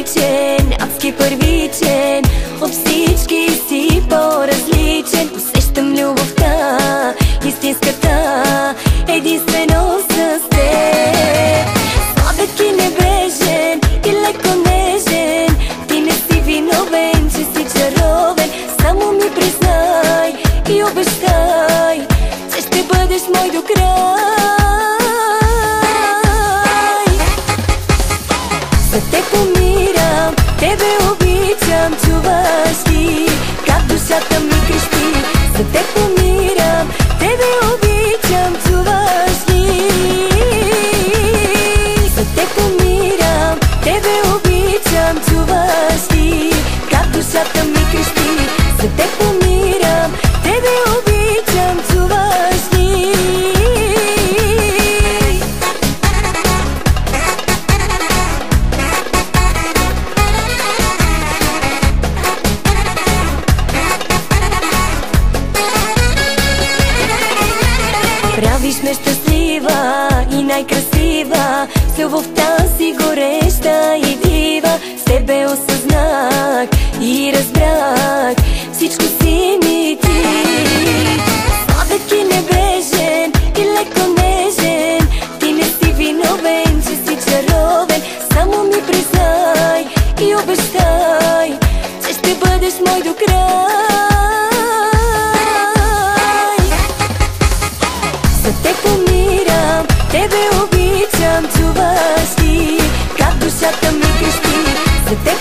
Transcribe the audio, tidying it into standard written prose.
личен, адски първичен, от всички си по-различен. Усещам любовта, истинската, единствено с теб. Сладък и небрежен, и леко нежен, ти не си виновен, че си чаровен. Само ми признай и обещай, че ще бъдеш мой до край. За теб умирам, тебе обичам, чуваш ли как душата ми крещи? За теб умирам, тебе обичам, чуваш ли? За теб умирам, тебе обичам, чуваш ли как душата ми крещи? За теб умирам, тебе обичам, чуваш ли? Правиш ме щастлива и най-красива, с любовта си гореща и дива. С тебе осъзнах и разбрах, всичко си ми ти. Сладък и небрежен, и леко нежен, ти не си виновен, че си чаровен. Само ми признай и обещай, че ще бъдеш мой до край. За теб умирам, тебе обичам, чуваш ли как душата ми крещи? За теб